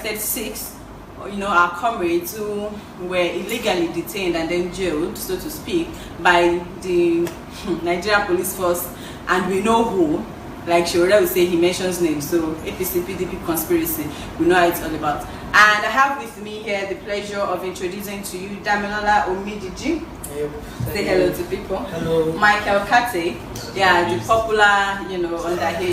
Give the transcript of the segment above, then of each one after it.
arrested 6, our comrades who were illegally detained and then jailed, so to speak, by the Nigerian police force, and we know who. Like Sowore will say, he mentions names, so APC, PDP conspiracy, we know what it's all about. And I have with me here the pleasure of introducing to you Damilola Omidiji. Yep. Say hello to people. Hello. Michael Kate, the popular, underhead.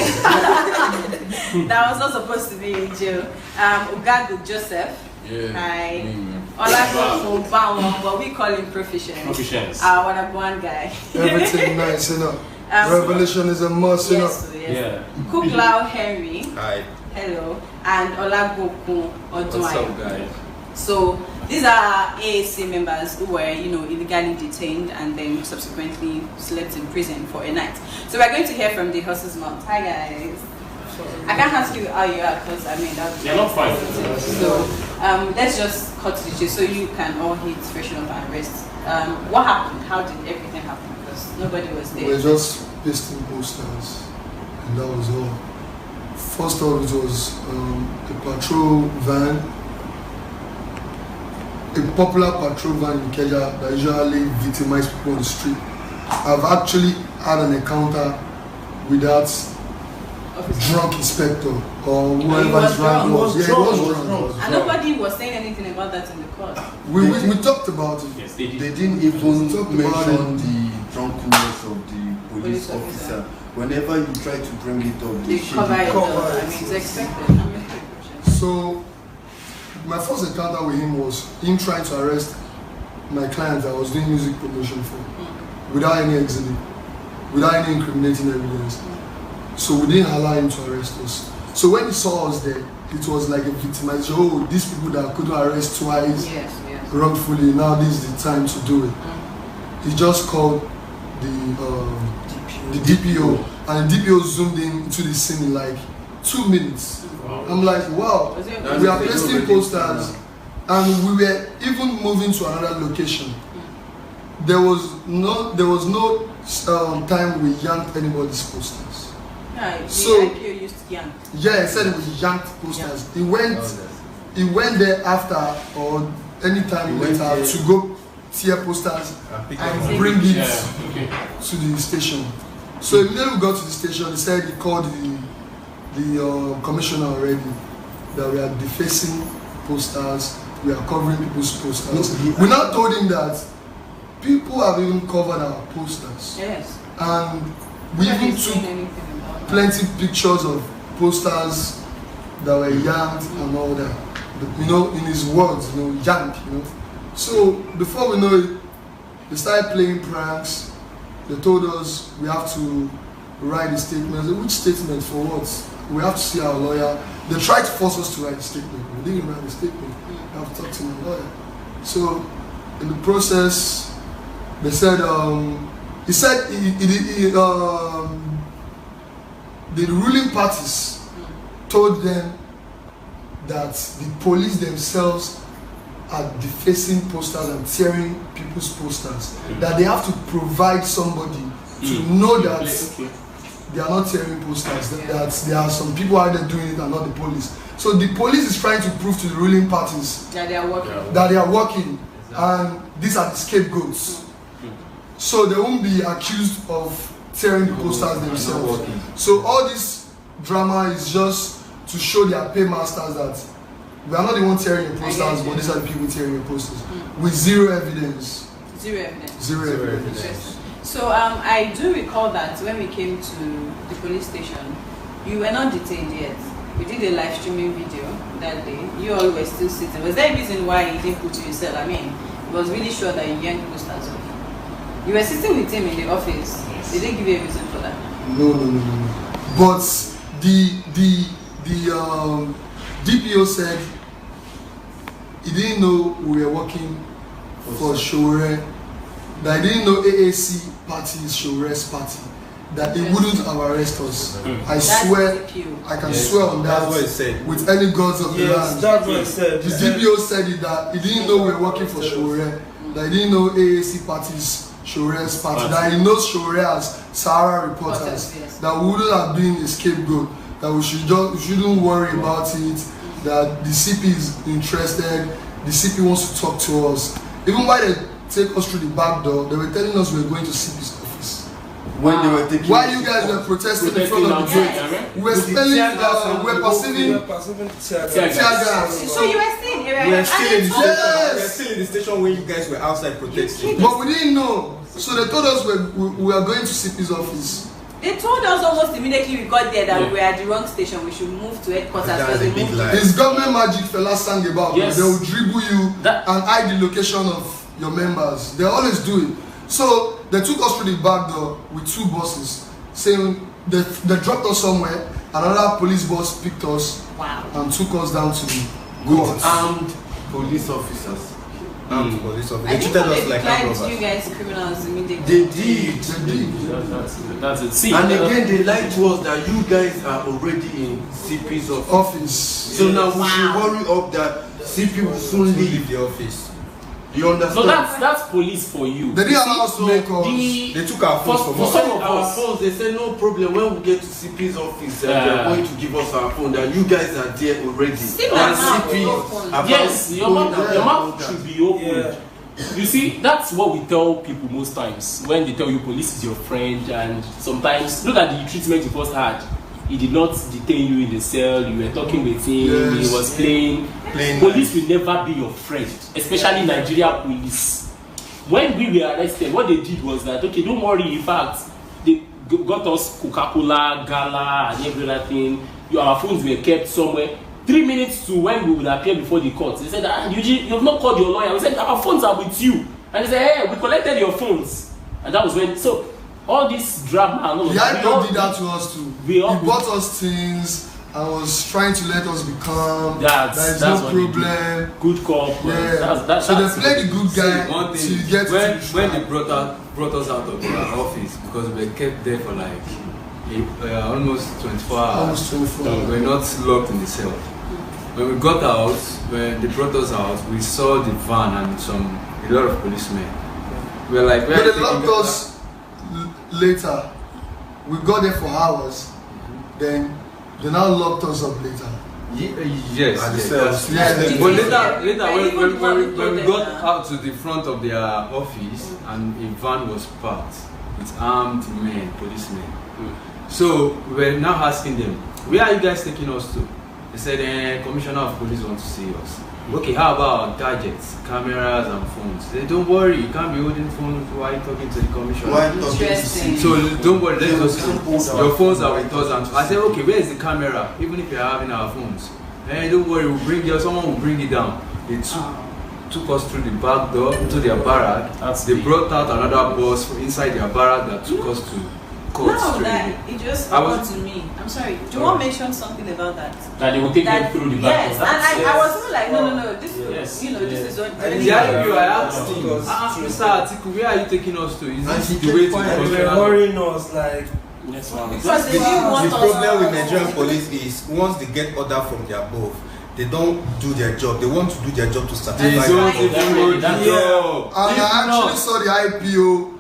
That was not supposed to be in jail. Ugagu Joseph. Yeah. Hi. Olago Bawon, but we call him Proficience. Our one guy. Everything nice, Revelation is a must, Yes. Yeah. Kuklao Henry. Hi. Hello. And Olagoku Oduayo. What's up, guys? So these are AAC members who were, illegally detained and then subsequently slept in prison for a night. So we're going to hear from the horse's mouth. Hi guys. I can't ask you how you are because that You're not fine. So let's just cut to the chase so you can all hit freshen up and rest. What happened? How did everything happen? Because nobody was there. We were just pasting posters, and that was all. First off, it was a patrol van, a popular patrol van in Kenya that usually victimizes people on the street. I've actually had an encounter with that drunk inspector or whoever his rank was. Yeah, he was drunk. And nobody was saying anything about that in the court. We talked about it. Yes, they did. They didn't even mention the drunkenness of the police officer. Whenever you try to bring it up, They cover it up. It's expected. So, my first encounter with him was him trying to arrest my client that I was doing music promotion for, without any exhibit, without any incriminating evidence. So we didn't allow him to arrest us. So when he saw us there, it was like a victimization. Oh, these people that couldn't arrest twice wrongfully, now this is the time to do it. He just called the DPO, and the DPO zoomed into the scene in like 2 minutes. Wow. I'm like, wow, we are pasting posters, and we were even moving to another location. There was no time we yanked anybody's posters. Yeah, so IPO used to yank. Yeah, he said it was yanked posters. He went there after or anytime later to go tear posters and bring it to the station. So immediately we got to the station, he said he called the commissioner already that we are defacing posters, we are covering people's posters. We now told him that people have even covered our posters. Yes. And we even took plenty pictures of posters that were yanked and all that. But, in his words, yanked, So before we know it, they started playing pranks. They told us we have to write a statement. I said, which statement for what? We have to see our lawyer. They tried to force us to write a statement. We didn't write a statement. We have to talk to my lawyer. So in the process, they said, the ruling parties told them that the police themselves are defacing posters and tearing people's posters. That they have to provide somebody to know that they are not tearing posters, that there are some people out there doing it and not the police. So the police is trying to prove to the ruling parties that they are working. And these are the scapegoats. So they won't be accused of tearing the posters themselves. So all this drama is just to show their paymasters that we are not the ones tearing your posters, but these are the people tearing your posters with zero evidence. Zero evidence. Zero evidence. So I do recall that when we came to the police station, you were not detained yet. We did a live streaming video that day. You all were still sitting. Was there a reason why you didn't put yourself? I mean, it was really sure that you yanked posters off. You were sitting with him in the office. They didn't give you a reason for that. No. But the DPO said he didn't know we were working for Sowore, that he didn't know AAC party is Sowore's party, that he wouldn't have arrested us. I swear, I can swear on that with any gods of the land. That's what he said. The DPO said it, that he didn't know we were working for Sowore, that he didn't know AAC parties Sowore's party, that he knows Sowore as Sahara reporters, that we wouldn't have been a scapegoat, that we shouldn't worry about it, that the CP is interested, the CP wants to talk to us. Even while they take us through the back door, they were telling us we were going to CP's office. When they were taking while you guys were protesting in front of the gate, we were smelling, we were perceiving tear gas. So you were still in We were still in the station. Yes. We were still in the station when you guys were outside protesting. But we didn't know. So they told us we were going to CP's office. They told us almost immediately we got there that we were at the wrong station. We should move to headquarters. That's a big lie. It's government magic fella sang about. Yes. They will dribble you and hide the location of your members. They always do it. So they took us through the back door with 2 buses, saying they dropped us somewhere. Another police bus picked us and took us down to the court. Armed police officers. Armed police officers. I They think treated they us like declared robbers. you guys criminals immediately. They did. That's it. See, And again, they lied to us that you guys are already in CP's office. So now we should hurry up that CP will soon leave the office. You understand? so that's police for you. They didn't allow us to make us. They took our phones from for us. some of Our us, phones, they said no problem. When we get to CP's office, they're going to give us our phone. That you guys are there already. See my And mouth CP open. about yes, your phone mouth should be open. You see, that's what we tell people most times when they tell you police is your friend, and sometimes look at the treatment you first had. He did not detain you in the cell. You were talking with him. He was playing. Police will never be your friend, especially Nigeria police. When we were arrested, what they did was that, okay, don't worry. In fact, they got us Coca-Cola, Gala, and everything. Our phones were kept somewhere. 3 minutes to when we would appear before the court, they said, you have not called your lawyer. We said, our phones are with you. And they said, hey, we collected your phones. And that was when, so all this drama and all The IPO did that to us too. He bought us things and was trying to let us be calm. There's no problem. Good call. Yeah. So they played the good guy See, to get when they brought us out of the office, because we were kept there for like almost 24 hours. Almost 24 hours. We were not locked in the cell. When we got out, when they brought us out, we saw the van and a lot of policemen. We were like, but they locked us later. We got there for hours. Then they now locked us up later. Yes. But later when we got out to the front of their office and a van was parked with armed men, policemen. So we were now asking them, where are you guys taking us to? They said, Commissioner of Police wants to see us. Okay, how about gadgets, cameras and phones? They said, don't worry, you can't be holding phones while talking to the commissioner. So don't worry, let us see. Your phones are with us. And I said, okay, where is the camera? Even if you're having our phones. Don't worry, we'll bring you, someone will bring it down. They took us through the back door to their barrack. They brought out another bus inside their barrack that took us to court. No, that it just happened to me. I'm sorry. Do you want to mention something about that? That they will take them through the back. Yes, and I was even like, no. This is, this is what. And the IPO, I asked him, Mr. Atiku, where are you taking us to? Is this the way to the They're worrying us like. Because they didn't want The us. problem with Nigerian police is once they get order from the above, they don't do their job. They want to do their job to satisfy They don't even know the job. And I actually saw the IPO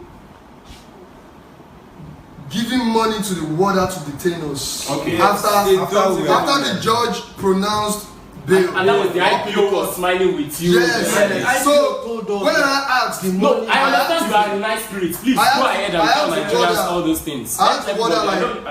giving money to the warder to detain us. Okay. After the judge pronounced bail. And that was the IPO was smiling with you. Yes. So when I asked No, I understand you are in nice spirits. Please go ahead and tell Nigerians all those things. I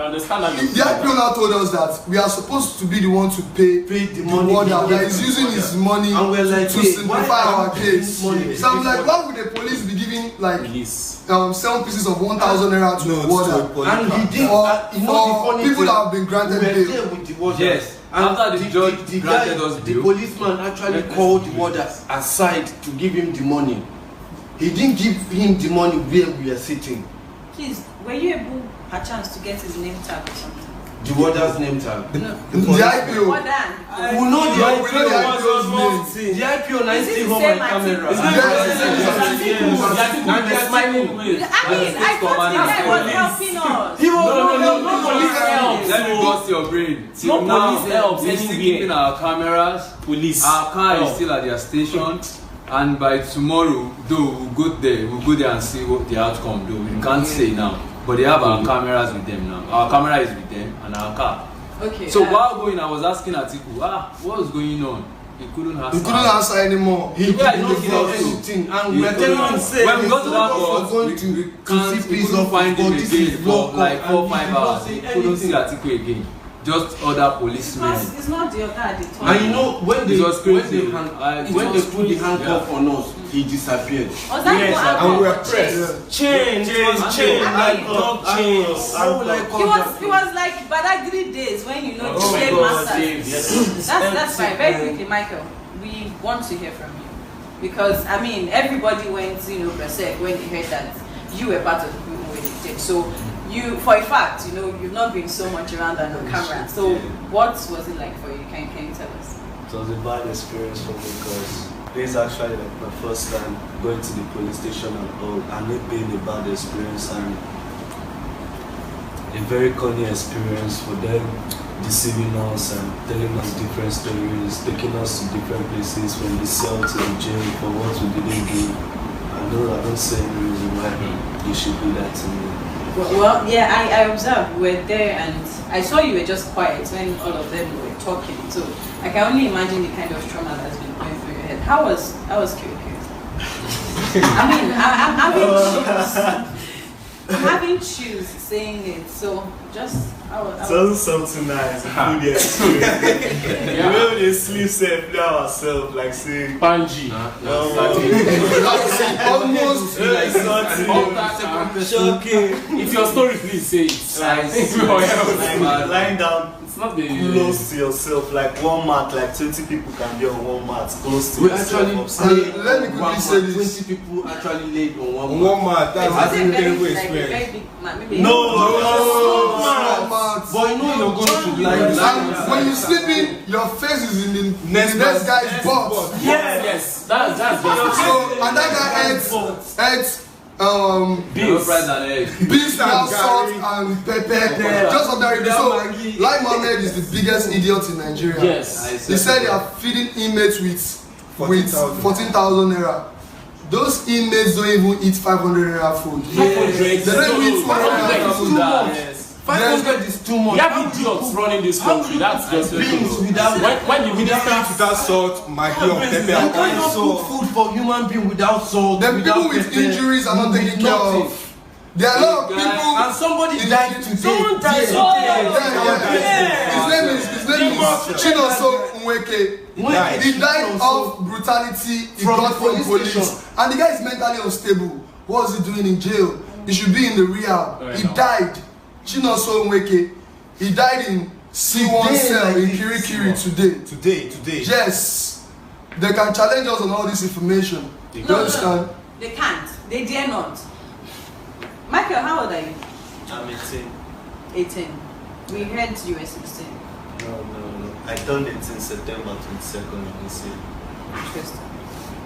understand that. The IPO now told us that we are supposed to be the one to pay the warder that is using his money to simplify our case. So I'm like, why would the police be giving like 7 pieces of 1,000 naira to the warder? And he did. For people that have been granted bail. Yes. After the judge granted us the bail, policeman actually called the warder aside to give him the money. He didn't give him the money where we are sitting. Please, were you able, a chance to get his name tag or something? The warder's name tag. The IPO. What then? We know the IPO. The IPO 90 home same and camera. I thought the guy was helping us. No, police helps. let me bust your brain. No police helps we're still anywhere. keeping our cameras. Police. Our car is still at their station. And by tomorrow, though, we'll go there and see what the outcome, though. We can't say now. But they have our cameras with them now. Our camera is with them and our car. Okay. So while going, I was asking Atiku, what was going on? He couldn't answer. He couldn't answer anymore. He did not know anything, and we are telling him when we got to that bus, we couldn't find him again for like 4 or 5 hours. We couldn't see Atiku again. Just other policemen. It's not the other at the time. And you know when they put the handcuff on us, he disappeared. Was that and we were pressed. Chains. Like dog chains. It was like Badagry days when the slave masters. That's fine. Very quickly, Michael, we want to hear from you because everybody went berserk when they heard that you were part of the people who were detained. So you, for a fact, you've not been so much around on camera. So what was it like for you? Can you tell us? It was a bad experience for me because this is actually like my first time going to the police station and all, and it being a bad experience and a very corny experience for them deceiving us and telling us different stories, taking us to different places from the cell to the jail for what we didn't do. I don't see any reason why you should do that to me. Well, yeah, I observed we were there and I saw you were just quiet when all of them were talking. So I can only imagine the kind of trauma that's been going through your head. How was Kyokyo? I'm having chills saying it. So just it wasn't something nice. Good experience. We were in sleep safe play ourselves like saying Panji. Almost like shocking. It's your story, please say it. Like lying down. It's not the close to yourself, like one mat, like 20 people can be on one mat, close to We yourself. actually let me quickly say this. 20 people actually laid on one mat. was That's it very big mat? Maybe no, but you know you're going to lie. And when you're sleeping, your face is in the next guy's butt. Yes. That's just So, and that guy ate beans. beans and salt and pepper. Just on that. So, Lai Mohammed is the biggest idiot in Nigeria. Yes. They said they are feeding inmates with 14,000 naira. Those inmates don't even eat 500 naira food. They don't eat 200 naira food. 500 is too much. We have idiots running this country. That's just when the minister without salt, Maggi or pepper. You cannot cook food for human being without salt. The people with injuries are not taken care of. There are a lot of people. And somebody died today. Someone died His name is Chinoso Nweke. He died of brutality he got from police. And the guy is mentally unstable. What was he doing in jail? He should be in the rehab. He died. Chinoso Nweke. He died in C1 cell in Kirikiri today. Yes. They can challenge us on all this information. No, they can't. They dare not. Michael, how old are you? I'm 18. 18. We heard you were 16. No. I turned 18 September 22nd of this year. Interesting.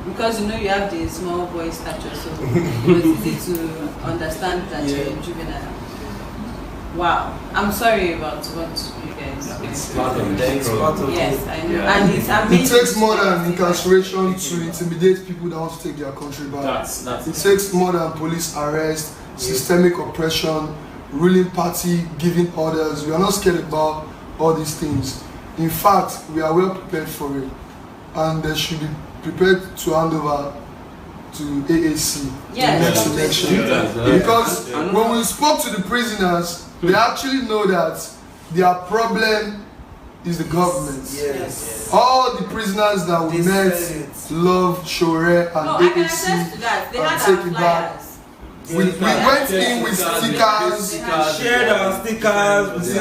Because you have the small boy stature, so it was easy to understand that you're a juvenile. Wow. I'm sorry about what you guys It's part of the Yes, I know. Yeah. And it's amazing. It takes more than incarceration to intimidate people that want to take their country back. It takes more than police arrest, systemic oppression, ruling party giving orders. We are not scared about all these things. In fact, we are well prepared for it. And they should be prepared to hand over to AAC next election. Because when we spoke to the prisoners, they actually know that their problem is the government. Yes. All the prisoners that we met love Sowore and I can attest to that. They had our flyers. We went in with stickers. Shared our stickers. We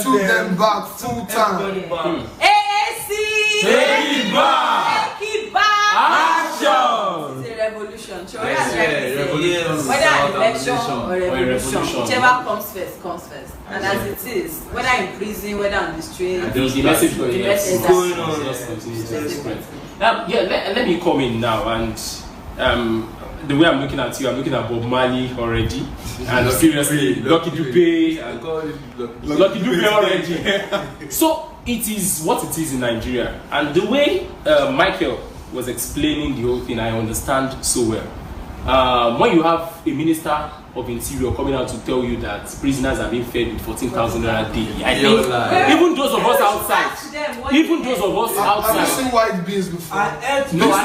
took them back full time. AAC! Take it back! Take it back! Action! It's a revolution. Sowore has whether an election or revolution, whichever comes first. And as it is, whether in prison, whether on the street, the message for you. going on. Let me come in now and the way I'm looking at you, I'm looking at Bob Marley already, and seriously, Lucky Dube already. So it is what it is in Nigeria, and the way Michael was explaining the whole thing, I understand so well. when you have a minister of Interior coming out to tell you that prisoners are being fed with 14,000 naira daily, I think even those of us outside, Have you seen white beans before? I ate No, I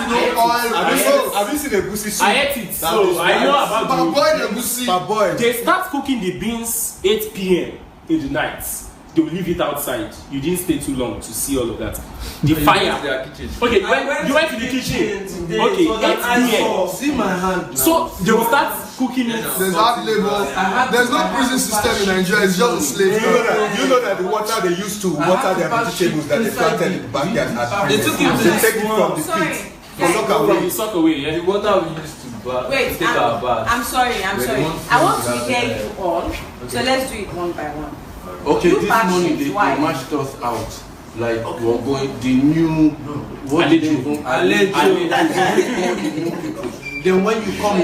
Have you seen the goosey soup? I ate it, so I know about Parboiled. They start cooking the beans 8 p.m. in the night. They will leave it outside. You didn't stay too long to see all of that. The fire. Okay, when you went to the kitchen. Okay, 8 p.m. See my hand now. So they will start cooking it. There's hard labor. There's no prison system in Nigeria. It's just a slave. You know that the water they used to water their vegetables that they planted in the backyard they took it take it from the pit. Sock away, yeah. The water we used to take our bath. I'm sorry. I want to hear you all. So let's do it one by one. Okay, this morning they marched us out. Like we were going the new Then when you come,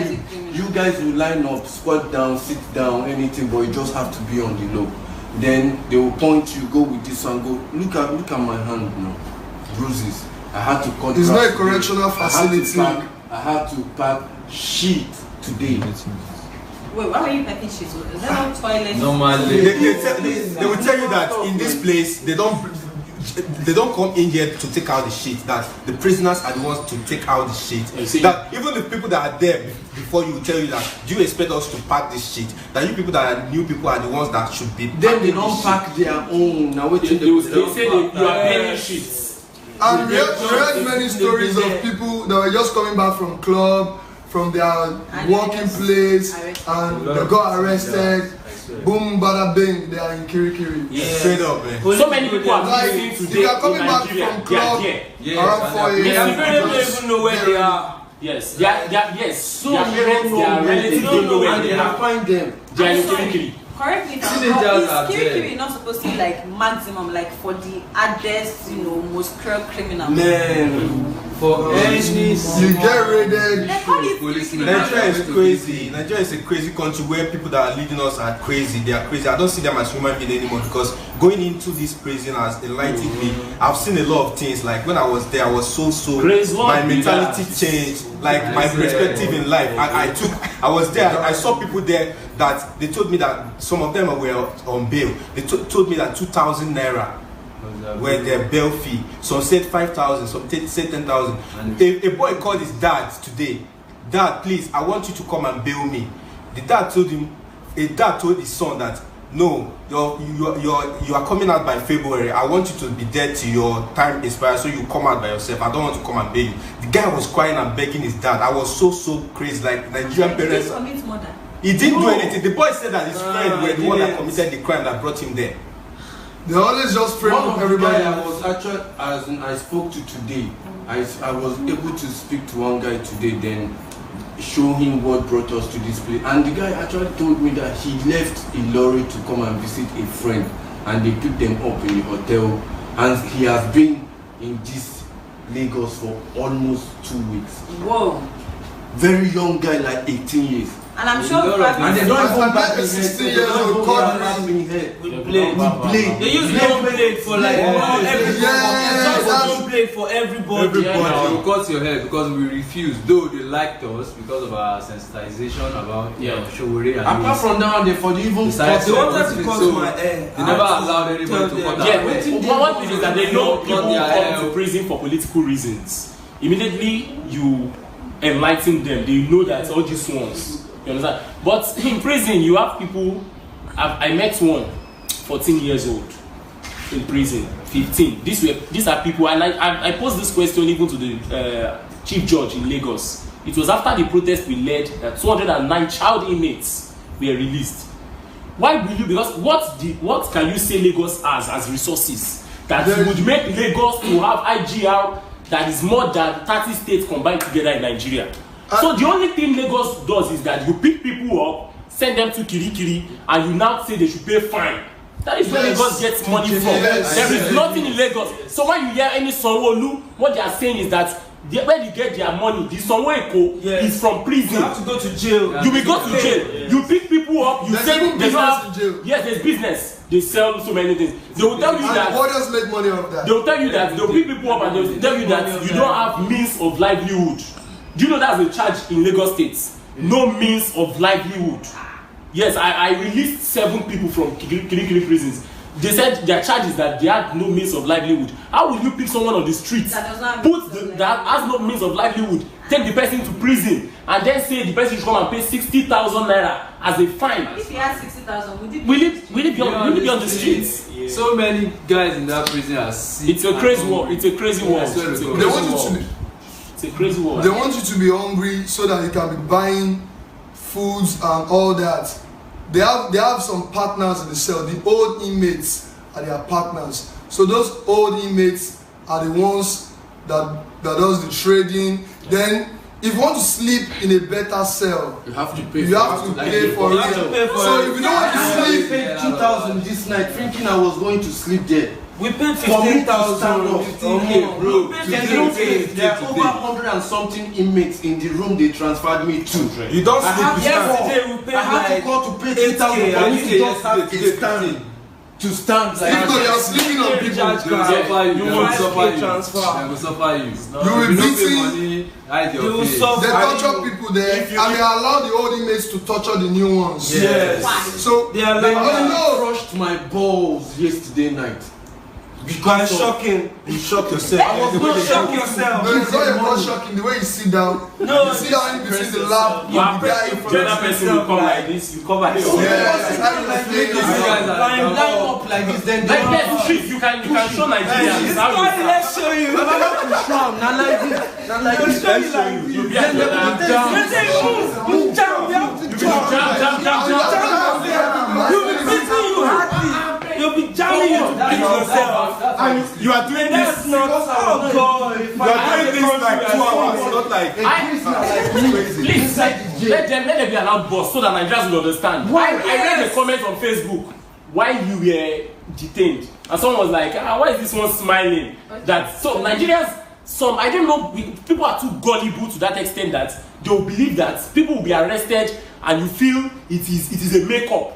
you guys will line up, squat down, sit down, anything, but you just have to be on the low. Then they will point you, go with this one, go. Look at my hand now, bruises. I had to cut. It's not a correctional facility. I had to pack sheet today. Wait, why were you packing shit? Is there no toilet? Normally, they will tell you that in this place they don't come in here to take out the shit. That the prisoners are the ones to take out the shit. That even the people that are there before you will tell you that, do you expect us to pack this shit? That you people that are new people are the ones that should be. Then they don't pack their own. Now wait till they say you are burning shit. And we heard many stories of people that were just coming back from club, from their working place, and they got arrested. Boom, bada bing, they are in Kirikiri. Yeah. Straight up, man. So many people are like, missing if today. you are coming back from club around 4 a.m. They don't even know where they are. Yes, yes. So their parents, their relatives don't know where they are. Find them. They are in Kirikiri. Correct me if I'm wrong. Is Kirikiri not supposed to be like maximum, like for the hardest, most cruel criminals? Man, for any you get raided. Nigeria is crazy. Nigeria is a crazy country where people that are leading us are crazy. They are crazy. I don't see them as human beings anymore because going into this prison has enlightened me. I've seen a lot of things. Like when I was there, I was so my mentality changed. Like my perspective in life. I was there. I saw people there that they told me that some of them were on bail. They told me that 2,000 naira were their bail fee. Some said 5,000, some said 10,000. A boy called his dad today. Dad, please, I want you to come and bail me. The dad told him. A dad told his son that no, you are coming out by February. I want you to be there till your time expires, so you come out by yourself. I don't want to come and bail you. The guy was crying and begging his dad. I was so crazy. Like Nigerian parents. He didn't do anything. The boy said that his friend were the one that committed the crime that brought him there. They always just frame everybody. I was actually, as I spoke to today, I was able to speak to one guy today, then show him what brought us to this place. And the guy actually told me that he left a lorry to come and visit a friend, and they picked them up in the hotel. And he has been in this Lagos for almost 2 weeks. Whoa. Very young guy, like 18 years. And I'm sure and they don't even back a 16-year-old caught me. We play. They use long blade for like everybody. For everybody. You cut your head because we refused. Though they liked us because of our sensitization about Sowore. Apart from that, they for the even they wanted to cut my hair. They never allowed anybody to cut their hair. One thing is that they know people come to prison for political reasons. Immediately you enlighten them. They know that all these ones. You understand? But in prison, you have people. I met one, 14 years old, in prison, 15. These are people, and I posed this question even to the chief judge in Lagos. It was after the protest we led that 209 child inmates were released. Why will you? Because what can you say Lagos has as resources that would make Lagos to have IGR that is more than 30 states combined together in Nigeria? So the only thing Lagos does is that you pick people up, send them to Kirikiri, and you now say they should pay fine. That is where Lagos gets money from. There is nothing in Lagos. So when you hear any Sanwo-Olu, what they are saying is that where they get their money, the Sanwo-Eko is from prison. You have to go to jail. You will go to jail. Yes. You pick people up, you say they have. Yes, there's business. They sell so many things. They will tell you that. Borders make money off that. They will tell you that. They will pick people up and they will tell you that you don't have means of livelihood. Do you know that's a charge in Lagos State? no means of livelihood. Yes, I released 7 people from Kirikiri prisons. They said their charge is that they had no means of livelihood. How will you pick someone on the streets, that has no means of livelihood, take the person to prison, and then say the person should come and pay 60,000 naira as a fine? If he has 60,000, will it be on the streets? Yeah. So many guys in that prison are sick. It's a crazy war. It's a crazy war. They want you to be. It's a crazy war. They want you to be hungry so that you can be buying foods and all that. They have some partners in the cell. The old inmates are their partners. So those old inmates are the ones that does the trading. Then if you want to sleep in a better cell, you have to pay. You have to pay for it. So if you don't want to sleep, I paid 2,000 this night, thinking I was going to sleep there. We paid 15,000, 15K, bro. There are over 100 and something inmates in the room they transferred me to. You don't sleep. Yesterday we paid I had to call to pay 8,000 for me to just have a stand. To stand like if you're sleeping on people, You will suffer you. They will suffer you. You will be beaten. They torture people there, and they allow the old inmates to torture the new ones. Yes. So they crushed my balls yesterday night. Because shocking. You shock yourself. I was not shock yourself. No, it's not shocking. The way you sit down, No, you sit down in between the lap, The other person will come like this. You cover his yes, Line up like this, then like that. You can show Nigerians how you let's show you. Not like this. Not like this. You'll be at the You'll be jamming you to beat yourself. And you are doing That's this. not how God. You are doing this like 2 hours, not like. Please, let them be allowed boss so that Nigerians will understand. I read the comments on Facebook while you were detained, and someone was like, why is this one smiling? That so Nigerians, I don't know, people are too gullible to that extent that they will believe that people will be arrested and you feel it is a makeup.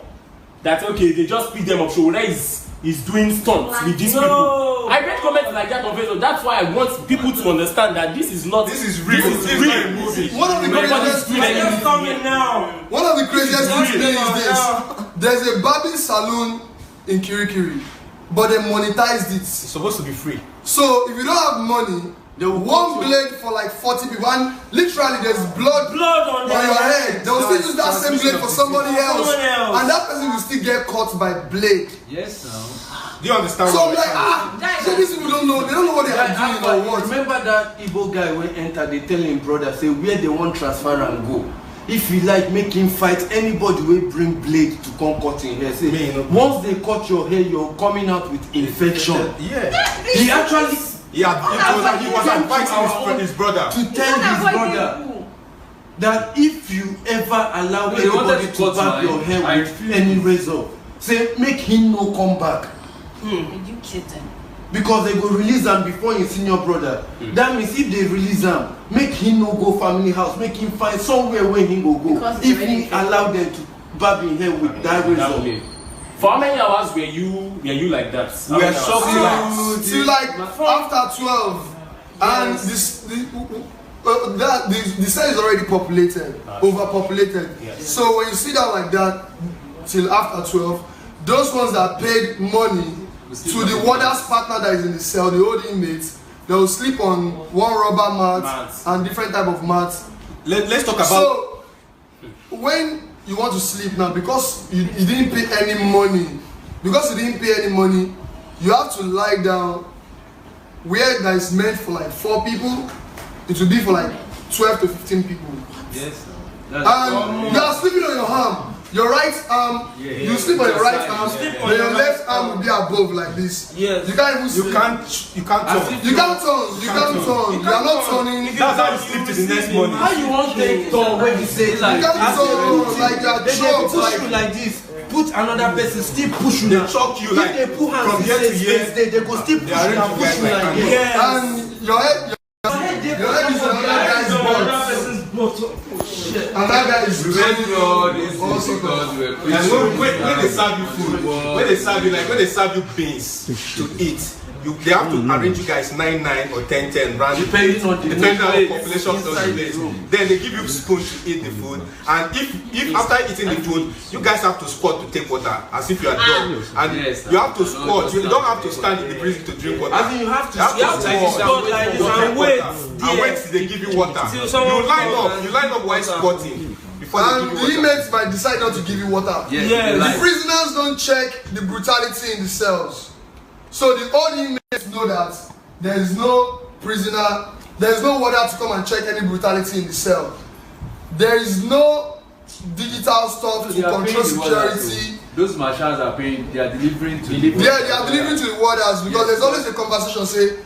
That okay, they just pick them up. Sowore is doing stunts with these people. I read comments like that on Facebook. That's why I want people to understand that this is not. This is real. This is real movie. One of the craziest things is this. There's a barbing salon in Kirikiri, but they monetized it. It's supposed to be free. So if you don't have money, one blade for like 40 people, and literally there's blood on your head. They will still use that same blade for somebody else, and that person will still get caught by blade. Yes, now. Do you understand? So I'm like, so these people don't know. They don't know what they are doing or what. Remember that Igbo guy when enter, they tell him brother, say where they want transfer and go. If you like, make him fight anybody will bring blade to come cut in hair. Say, once they cut your hair, you're coming out with infection. Yeah. He actually. He was advising his brother to tell his brother that if you ever allow anybody to barb your hair with any razor, say make him no come back. You kidding? Because they go release him before his senior brother. That means if they release him, make him no go family house, make him find somewhere where he go go. If he allow them to barb his hair with that razor. For how many hours were you like that? We are shocked till like after 12, and the cell is already populated, overpopulated. Yes. So when you sit down like that till after 12, those ones that paid money to the warder's partner that is in the cell, the old inmates, they will sleep on one rubber mat and different type of mats. Let's talk about. So when you want to sleep now, because you didn't pay any money, you have to lie down where that is meant for like 4 people. It will be for like 12 to 15 people. Yes. And you are sleeping on your arm. Your right arm, you sleep on your right arm, then your left arm will be above like this. Yes. You can't even sleep. You can't turn. You are not turning. That's how you sleep till the next morning. How you want to turn when you say like you can't turn like you are they choked push you like this. Put another person still push you. They choke you like they put hands from here to here. They go still push you and push you like this. and your head is another guy's butt. And that guy is running also when they serve you food, when they serve you beans to eat, they have to arrange you guys 9-9 or 10-10 random, depending on the population of the place. Then they give you spoon to eat the food, and if after eating the food, you guys have to squat to take water as if you are done, and you have to squat. You don't have to stand in the prison to drink water. I mean, you have to squat like this and wait. And wait till they give you water. You line up while squatting. And the inmates might decide not to give you water. The prisoners don't check the brutality in the cells. So the old inmates know that there is no prisoner, there is no water to come and check any brutality in the cell. There is no digital stuff to control security. Those marshals are paying, they are delivering to they are delivering to the warders, because there's always a conversation say,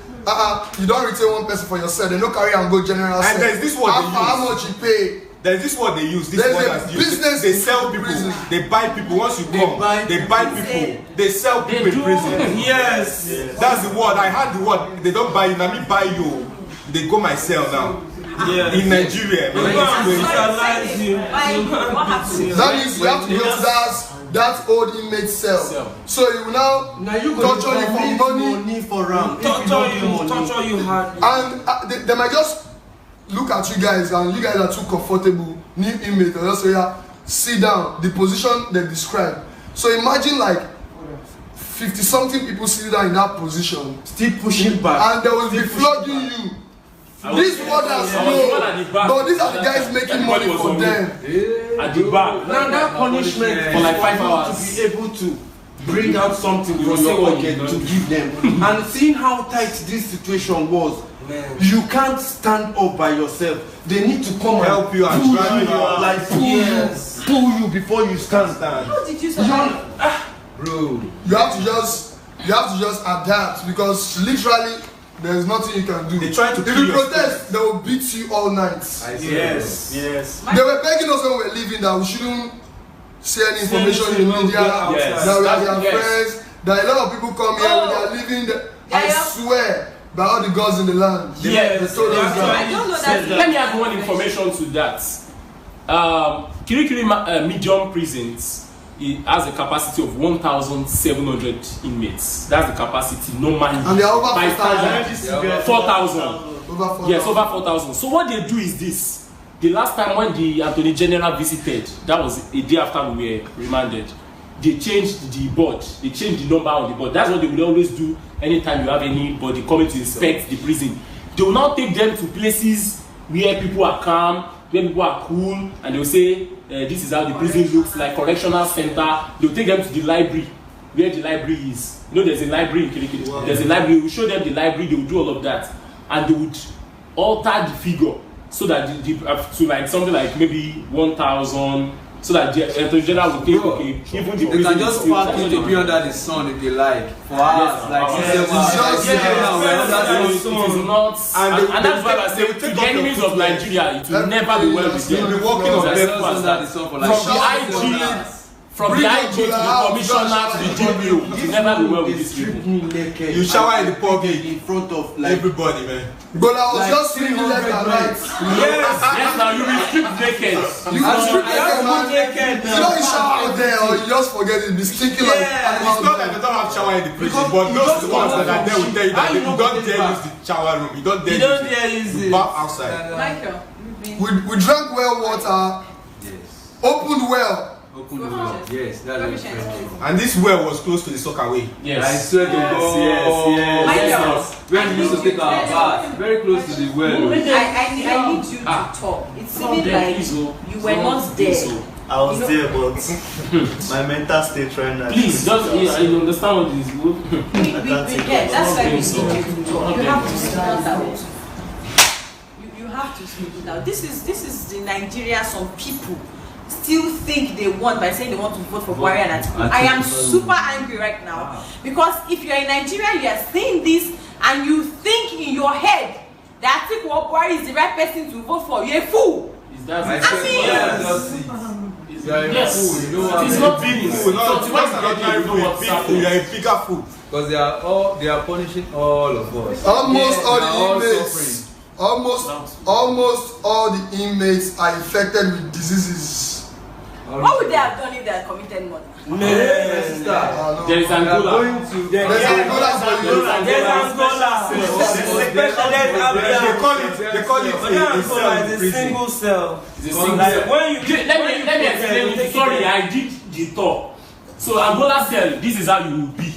you don't retain one person for yourself, they don't carry and go general cell. And there's this word how much you pay. There's this word they use. This word that's used. They sell people. They buy people. Once you come, they buy people. They sell people in prison. Yes. That's the word. I heard the word. They don't buy you. Now me buy you. They go my cell now. In Nigeria. That means you have to go to that old inmate cell. So you will now you torture you for money for ram. Torture you hard. And they might just look at you guys, and you guys are too comfortable, new inmate, or just say, sit down, the position they describe. So imagine like 50-something people sitting down in that position, still pushing back, and they will be flogging you. These warders know, but these are the guys making money for them. At the back. Now that punishment for like 5 hours to be able to bring out something from your pocket to give them. And seeing how tight this situation was, you can't stand up by yourself. They need to come help you and drag you out. Like pull you before you stand. How did you survive? Bro, you have to just adapt, because literally there's nothing you can do. They try to if you protest, they will beat you all night. Yes. They were begging us when we were leaving that we shouldn't share any information in the media, that we are their friends, that a lot of people come here when they are leaving. I swear by all the gods in the land. Yes. They told us that. I don't know that. Let me add one information to that. Kirikiri medium prisons, it has a capacity of 1,700 inmates. That's the capacity normally. And they are over 4,000. Yes, over 4,000. So what they do is this. The last time when the Attorney General visited, that was a day after we were remanded, they changed the board. They changed the number on the board. That's what they will always do anytime you have anybody coming to inspect the prison. They will now take them to places where people are calm, where people are cool, and they will say, this is how the prison looks like, correctional center. They will take them to the library, where the library is. You know, there's a library in Kirikiri. Wow. There's a library. We will show them the library. They will do all of that, and they would alter the figure so that to like something like maybe 1,000. So that the Attorney General will think, okay, even the they can just park it to be under the sun if they like. For us, like it is not, and that's why I say to the enemies of Nigeria, it will never be well with them. From the IG to the commissioner to the GPO, it will never be well with these people. You shower in the public in front of like everybody, man. But I was just feeling left and right. Yes, now you will strip naked. You will strip naked, man. You don't shower there, or you just forget it. Be stinking like it's not that they don't have shower in the prison, but those ones that are there will tell you that you don't dare use the shower room. You don't dare use it. Bath outside. Michael, we drank well water. Yes. Opened well. Yes, that's it. And this well was close to the soccer way. Yes. I swear to God. Yes. Where we used to take our bath, very close to the well. I need you to talk. It seemed like you were not there. I was there, but my mental state right now. Please, just you understand what this is. That's why we need you to talk. You have to speak out. You have to speak it out. This is the Nigeria some people still think they want by saying they want to vote for Buhari and Atiku. I am super angry right now because if you are in Nigeria, you are saying this and you think in your head that Atiku or Buhari is the right person to vote for. You're a fool. Is that I mean, yes. It's not big fool. You are a bigger fool. Because they are punishing all of us. Almost all the inmates. Almost all the inmates are infected with diseases. What would they have done if they had committed murder? There is Angola. There's Angola. They call it a single cell. Like when you let me explain it. Sorry, I did the talk. So Angola cell, this is how you will be.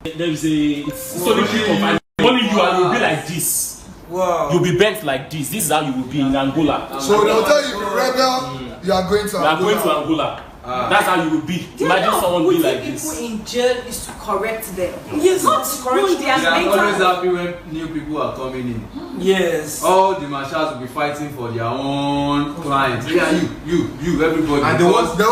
There is a solitary confinement. Only you and you'll be like this. Wow. You'll be bent like this. This is how you will be in Angola. So they'll tell you, rebel, you are going to Angola. You are going to Angola. That's how you will be. Imagine someone being like this. Putting people in jail is to correct them. Yes, not to correct They are always happy when new people are coming in. Yes. All the marshals will be fighting for their own clients. Yeah, you, everybody. And they want the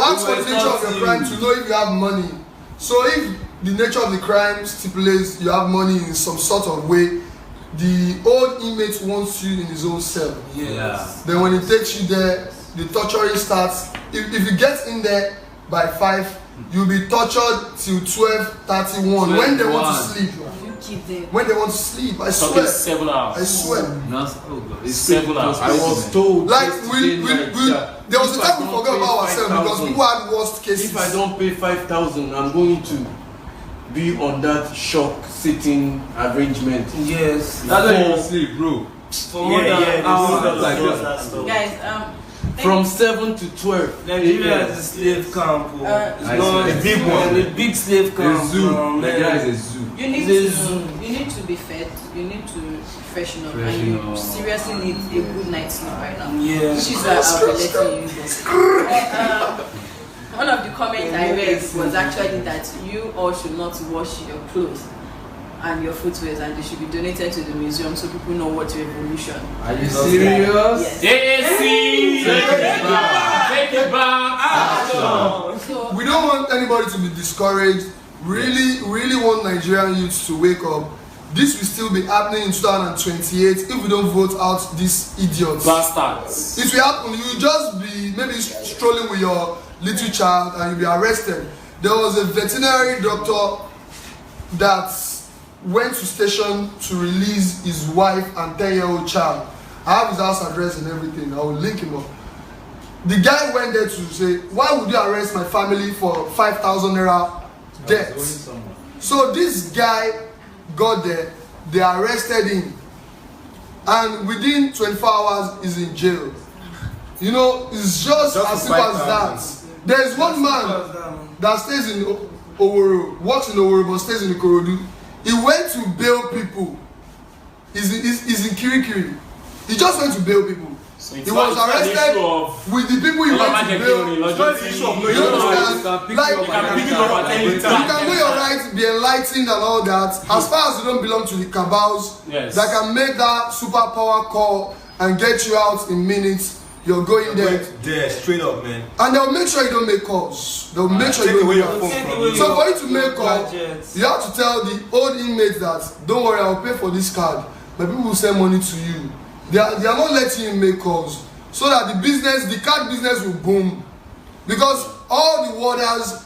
nature of your crime to know if you have money. So if the nature of the crime stipulates you have money in some sort of way, the old inmate wants you in his own cell. Yes. Then when he takes you there, the torturing starts. If you get in there by 5, you'll be tortured till 12:31 when they want to sleep. When they want to sleep, I swear. 7 hours. I swear. It's 7 hours. I was told. Like there was a time we forgot about ourselves because people had worst cases. If I don't pay 5,000, I'm going to be on that shock sitting arrangement. Yes. That's why you sleep, bro. For more than an hour. Guys, from 7 to 12. Nigeria is a slave camp. It's not a big one. A big slave camp. A zoo. Nigeria is a zoo. you need to be fed. You need to freshen up, and you seriously need a good night's sleep right now. Yeah. Which is why I'll be letting you go. One of the comments I read was actually that you all should not wash your clothes and your footwear, and they should be donated to the museum so people know what revolution. Are you serious? Yes. AAC! Take it back! So, We don't want anybody to be discouraged. Really want Nigerian youths to wake up. This will still be happening in 2028 if we don't vote out these idiots. Bastards. It will happen. You will just be maybe strolling with your little child and you'll be arrested. There was a veterinary doctor that went to station to release his wife and 10-year-old child. I have his house address and everything. I will link him up. The guy went there to say, why would you arrest my family for 5,000 naira debt? So this guy got there, they arrested him, and within 24 hours he's in jail. You know, it's just as simple as that. There is one man that stays in Owerri, works in Owerri but stays in Ikorodu. He went to bail people. He's in Kirikiri. He just went to bail people. So he was arrested with the people he went to bail. You understand? Like, you can know your rights, be enlightened and all that. As far as you don't belong to the cabals that can make that superpower call and get you out in minutes, you're going there. There, straight up, man. And they'll make sure you don't make calls. They'll make sure you don't make calls. So for you to make calls, you have to tell the old inmates that, don't worry, I'll pay for this card. But people will send money to you. They are not letting you make calls. So that the card business will boom. Because all the warders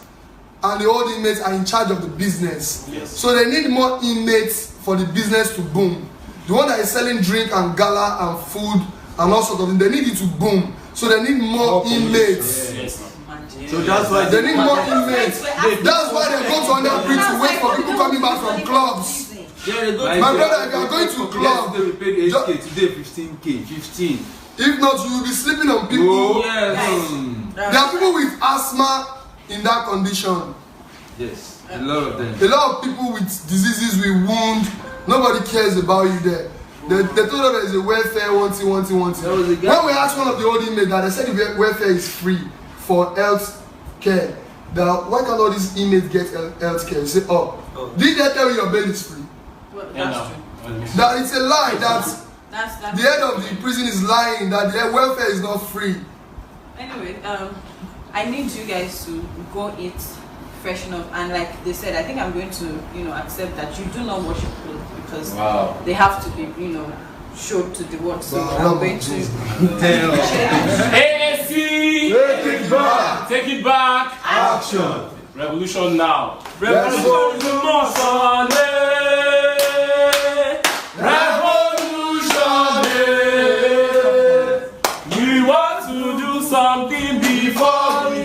and the old inmates are in charge of the business. Yes. So they need more inmates for the business to boom. The one that is selling drink and gala and food and all sorts of things, they need it to boom. So they need more inmates. Yes. So that's why They need more inmates. That's why they go to under bridge to wait for people coming back from clubs. My brother, if you are going to club, Yesterday we paid 8K, today 15K, 15. if not, you will be sleeping on people. Yes. There are people with asthma in that condition. Yes, a lot of them. A lot of people with diseases, with wound. Nobody cares about you there. They told us there is a welfare, one thing. When we asked one of the old inmates that they said the welfare is free for health care, that why can't all these inmates get health care? You say, did they tell you your bail is free? well, that's true. That it's a lie that the head of the prison is lying, that their welfare is not free. Anyway, I need you guys to go eat, freshen up, and like they said, I think I'm going to, accept that you do not wash your clothes because they have to be, showed to the world. So I'm going to AAC! Take it back! Action! Revolution now! Revolution now! We want to do something before we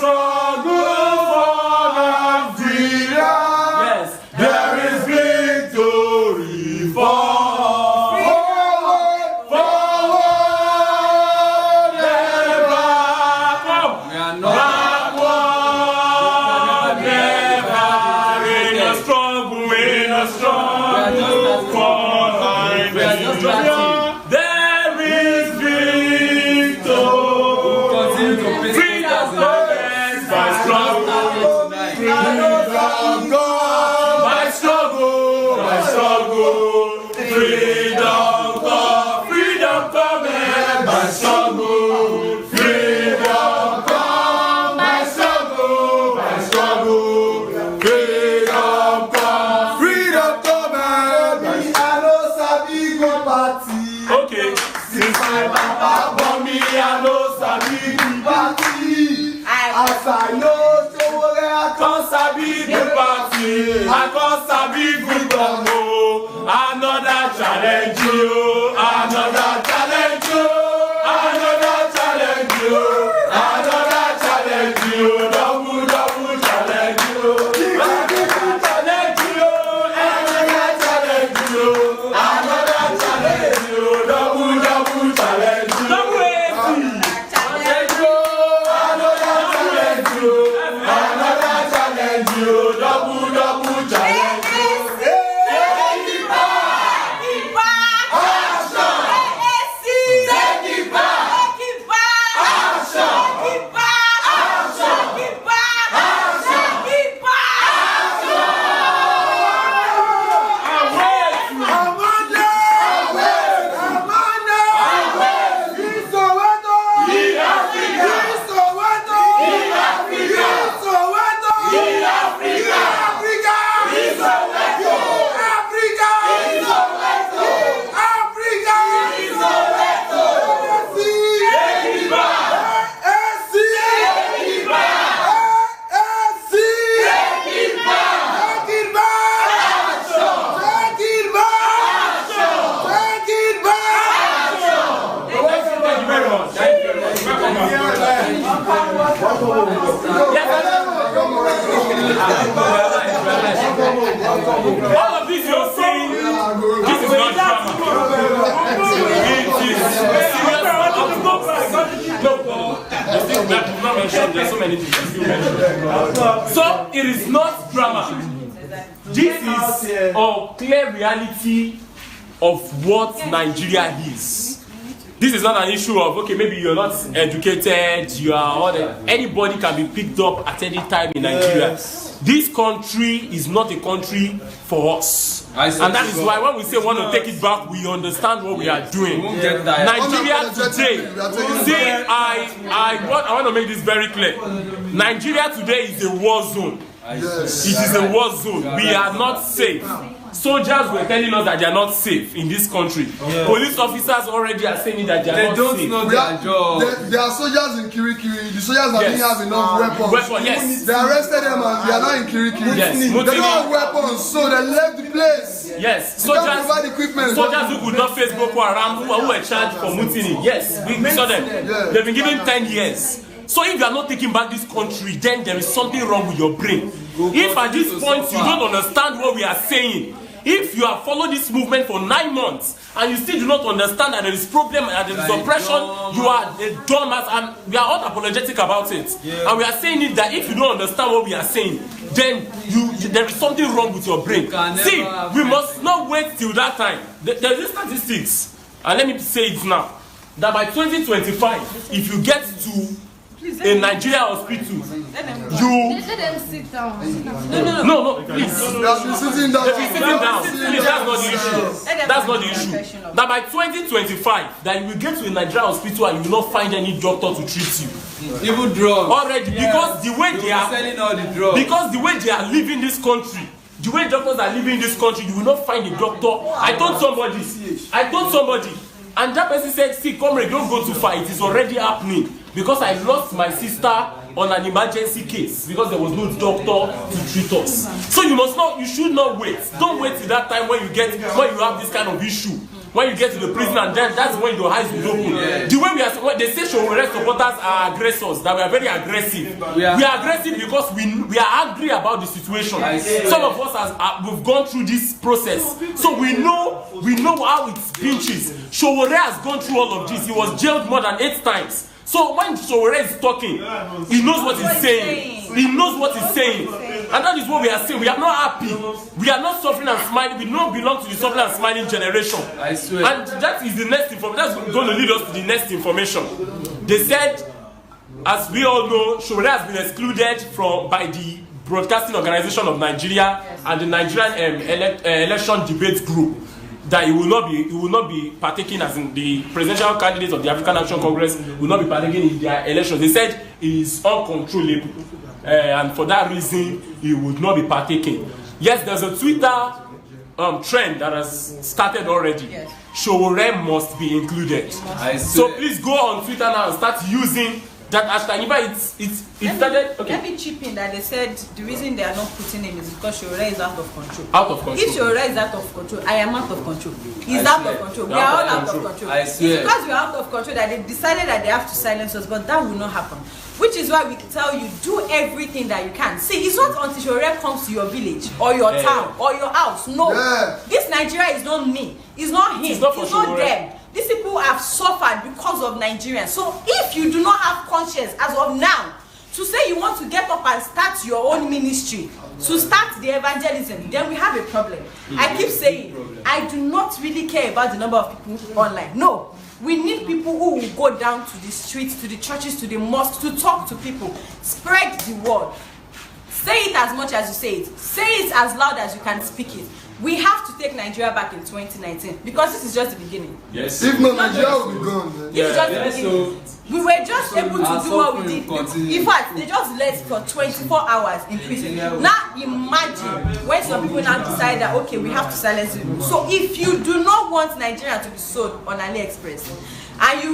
struggle for Nigeria. Yes. There is victory for. As I know, Sowore, I can't sabi the party, I can't sabi good bongo. Another challenge you, another challenge you, another challenge you, another challenge you, double challenge you, another challenge you, another challenge you, another challenge you, double challenge you, all of this you're saying, this is not drama. It is serious. No, there's so many things you mentioned. So it is not drama. This is a clear reality of what Nigeria is. This is not an issue of, okay, maybe you're not educated, you are anybody can be picked up at any time in Nigeria. Yes. This country is not a country for us. And that is why when we say we want to take it back, we understand what we are doing. Nigeria today, see, I want to make this very clear. Nigeria today is a war zone. Yes. It is a war zone. We are not safe. Soldiers were telling us that they are not safe in this country. Yeah. Police officers already are saying that they are not safe. They don't know their job. There are soldiers in Kirikiri. The soldiers that didn't have enough weapons. Yes. They arrested them and they are not in Kirikiri. Yes. They don't have weapons, so they left the place. Yes. Soldiers who could not face Boko Haram, who were charged for mutiny. Yes, we saw them. Yeah. They've been given 10 years. So if you are not taking back this country, then there is something wrong with your brain. If at this point you don't understand what we are saying, if you have followed this movement for 9 months and you still do not understand that there is problem and there is oppression, you are a dumbass, and we are unapologetic about it. Yeah. And we are saying it that if you don't understand what we are saying, then there is something wrong with your brain. See, we must not wait till that time. There is statistics, and let me say it now, that by 2025, if you get to a Nigeria hospital, let them sit down. No, please. They'll be sitting down. Please, that's not the issue. That's not the issue. That by 2025, that you will get to a Nigeria hospital and you will not find any doctor to treat you. Even drugs. Already, because the way they are selling all the drugs. Because the way they are leaving this country, the way doctors are leaving this country, you will not find a doctor. I told somebody, and that person said, see, comrade, don't go too far. It is already happening. Because I lost my sister on an emergency case because there was no doctor to treat us. So you should not wait. Don't wait till that time when you have this kind of issue. when you get to the prison, and then that's when your eyes will open. The way we are, they say Sowore supporters are aggressors, that we are very aggressive. We are aggressive because we are angry about the situation. Some of us we've gone through this process, so we know how it pinches. Sowore has gone through all of this. He was jailed more than 8 times. So when Sowore is talking, he knows what he's saying. He knows what he's saying. And that is what we are saying. We are not happy. We are not suffering and smiling. We don't belong to the suffering and smiling generation. I swear. And that is the next information. That's going to lead us to the next information. They said, as we all know, Sowore has been excluded by the Broadcasting Organization of Nigeria and the Nigerian Election Debate Group. That he will not be partaking, as in the presidential candidates of the African Action Congress will not be partaking in their elections. They said he is uncontrollable, and for that reason he would not be partaking. Yes, there's a Twitter trend that has started already. Yes. Sowore must be included. So please go on Twitter now and start using that hashtag. In fact, it started. Okay. Let me chip in that they said the reason they are not putting him is because Sowore is out of control. Out of control. If Sowore is out of control, I am out of control. He's out of control. We are all out of control. I swear. It's because we are out of control that they decided that they have to silence us, but that will not happen. Which is why we tell you, do everything that you can. See, it's not until Sowore comes to your village or your town or your house. No. This Nigeria is not me. It's not him. It's not them. These people have suffered because of Nigerians. So if you do not have conscience as of now to say you want to get up and start your own ministry, to start the evangelism, then we have a problem. I keep saying, I do not really care about the number of people online. No. We need people who will go down to the streets, to the churches, to the mosques, to talk to people, spread the word. Say it as much as you say it. Say it as loud as you can speak it. We have to take Nigeria back in 2019 because this is just the beginning. Yes. If not, Nigeria will be gone. This is just the beginning. We were just able to do what we did. In fact, they just left for 24 hours in prison. Now imagine when some people now decide that okay, we have to silence people. So if you do not want Nigeria to be sold on AliExpress, and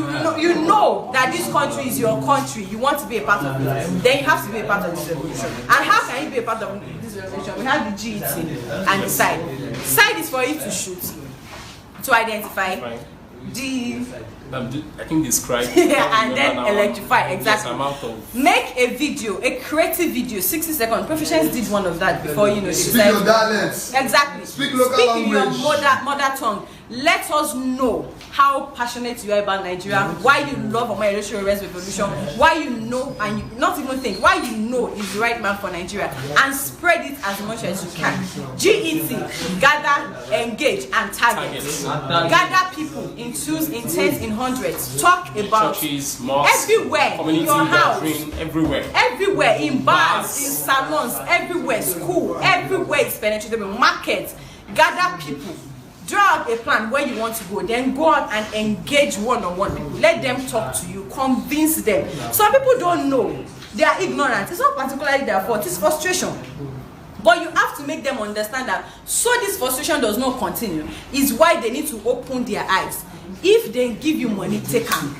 you know that this country is your country, you want to be a part of it, then you have to be a part of this revolution. And how can you be a part of this revolution? We have the GET and the SIDE. SIDE is for you to shoot, to identify the I think describe and then electrify. Exactly. Yes, I'm out of. Make a video, a creative video, 60 seconds. Proficients did one of that before, you know. Speak your dialects. Exactly. Speak local language. Speak your mother tongue. Let us know how passionate you are about Nigeria, why you love Omoyele Sowore's revolution, why you know and you not even think, why you know is the right man for Nigeria, and spread it as much as you can. GET, gather, engage, and target. Gather people in twos, in tens, in hundreds. Talk about churches, mosques, everywhere, community your house, everywhere, in bars, in salons, everywhere, school, everywhere is penetrable. Market, gather people. Draw out a plan where you want to go, then go out and engage one-on-one people. Let them talk to you, convince them. Some people don't know. They are ignorant. It's not particularly their fault, it's frustration. But you have to make them understand that so this frustration does not continue is why they need to open their eyes. If they give you money, take them.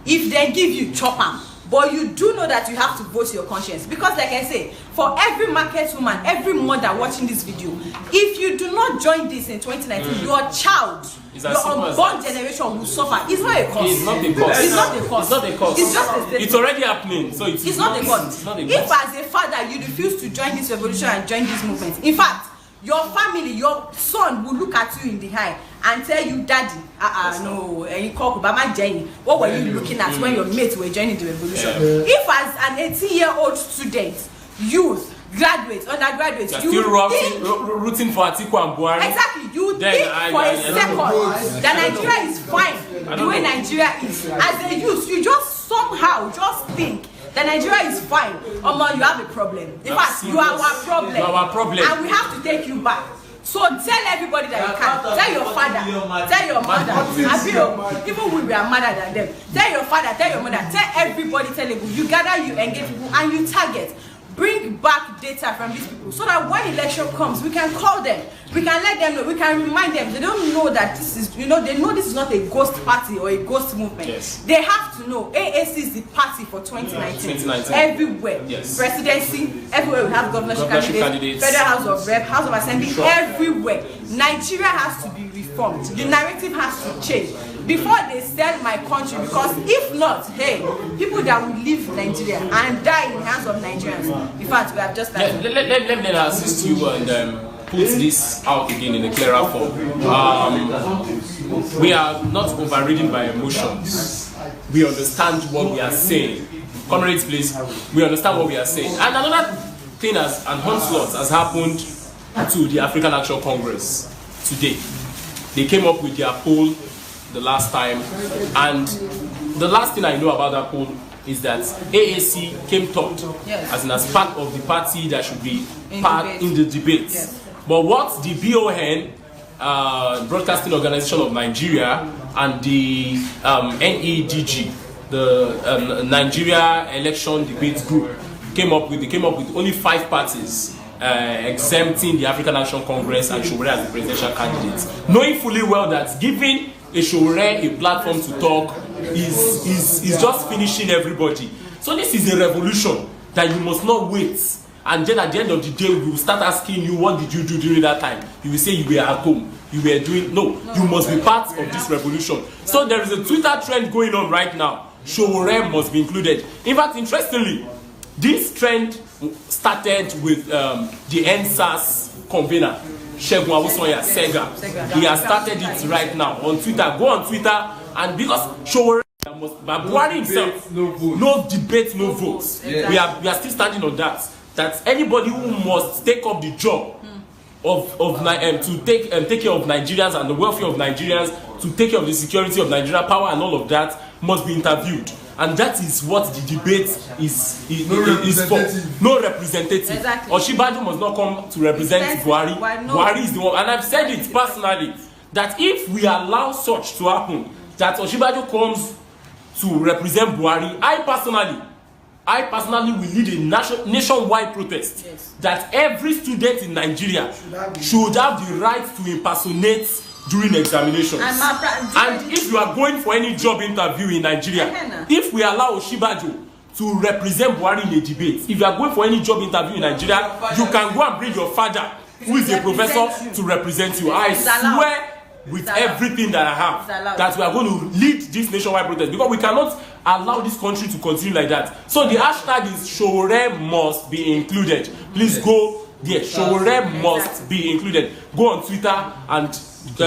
If they give you, chop them. But you do know that you have to voice your conscience. Because like I say, for every market woman, every mother watching this video, if you do not join this in 2019, your child, your unborn generation will suffer. It's not a cause. It's not a cause. It's not a cause. It's not a cause. It's just a statement. It's already happening. So it's not a cause. If as a father you refuse to join this revolution and join this movement, in fact, your family, your son will look at you in the eye and tell you, Daddy, no, what were you looking at when your mates were joining the revolution? If as an 18-year-old student, youth, graduates, undergraduates, you still rooting for Atiku and Buhari. Exactly, you think for a second that Nigeria is fine the way Nigeria is. As a youth, you just somehow just think that Nigeria is fine. Omo, you have a problem. In fact, you are our problem. You are our problem. And we have to take you back. So tell everybody that you can. Tell your father. Tell your mother. Even we are madder than them. Tell your father. Tell your mother. Tell everybody. Tell people. You gather, you engage people, and you target. bring back data from these people so that when election comes, we can call them, we can let them know, we can remind them. They don't know that this is, they know this is not a ghost party or a ghost movement. Yes. They have to know AAC is the party for 2019. Everywhere. Yes. Presidency, everywhere we have governorship candidates, Federal House of Rep, House of Assembly, everywhere. Nigeria has to be reformed. The narrative has to change before they sell my country, because if not, hey, people that will leave Nigeria and die in the hands of Nigerians. In fact, we have just let me assist you and put this out again in a clearer form. We are not overridden by emotions. We understand what we are saying. Comrades, please, we understand what we are saying. And another thing, as an onslaught has happened to the African Action Congress today. They came up with their poll the last time, and the last thing I know about that poll is that AAC came third, as part of the party that should be part in the debate. Yes. But what the BON, Broadcasting Organization of Nigeria, and the NEDG, the Nigeria Election Debate Group, came up with only 5 parties exempting the African Action Congress and Sowore as the presidential candidates, knowing fully well that giving a Sowore a platform to talk is just finishing everybody. So this is a revolution that you must not wait, and then at the end of the day we will start asking you, what did you do during that time? You will say you were at home, you were doing. No, you must be part of this revolution. So there is a Twitter trend going on right now. Sowore must be included. In fact, interestingly, this trend started with the NSAS convener, Segun Awusonya Sega. He has started it right now on Twitter. Go on Twitter, and because Sowore Buhari himself, no debate, no votes. Yeah. We are still standing on that. That anybody who must take up the job to take care of Nigerians and the welfare of Nigerians, to take care of the security of Nigeria, power and all of that, must be interviewed. And that is what the debate is for. No representative. Exactly. Osinbajo must not come to represent Buhari. Buhari is the one. And I've said it personally, that if we allow such to happen, that Osinbajo comes to represent Buhari, I personally will lead a nationwide protest. Yes. That every student in Nigeria should have the right to impersonate during examinations. And if you are going for any job interview in Nigeria, if we allow Osinbajo to represent Buhari in a debate, if you are going for any job interview in Nigeria, you can go and bring your father, who is a professor, to represent you. I swear with everything that I have that we are going to lead this nationwide protest, because we cannot allow this country to continue like that. So the hashtag is Sowore must be included. Please go there. Sowore must be included. Go on Twitter and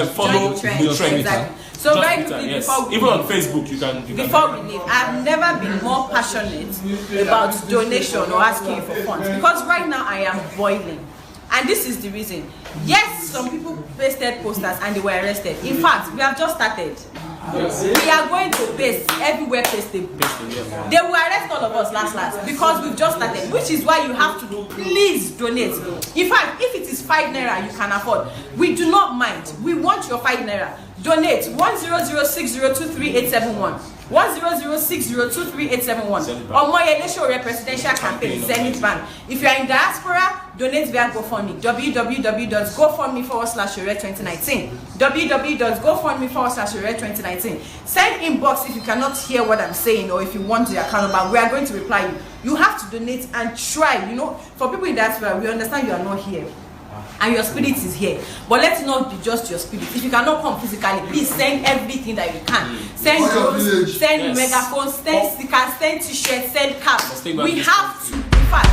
follow the trend. Exactly. So just very quickly, before we even on Facebook you can before we leave, I've never been more passionate about donation or asking for funds, because right now I am boiling. And this is the reason. Yes, some people pasted posters and they were arrested. In fact, we have just started. Yes. We are going to paste everywhere pastable. They will arrest all of us last because we've just started, which is why you have to please donate. In fact, if it is 5 naira you can afford, we do not mind. We want your 5 naira. Donate 10060238871. 10060238871. Omoyele Sowore presidential campaign Zenith Bank. If you are in diaspora, donate via GoFundMe. www.gofundme/Sowore2019. www.gofundme/Sowore2019. Send inbox if you cannot hear what I'm saying, or if you want the account number. We are going to reply you. You have to donate and try. You know, for people in diaspora, we understand you are not here and your spirit is here, but let's not be just your spirit. If you cannot come physically, please send everything that you can. Send drones, send megaphones, send stickers, send t-shirts, send caps. We have to, in fact,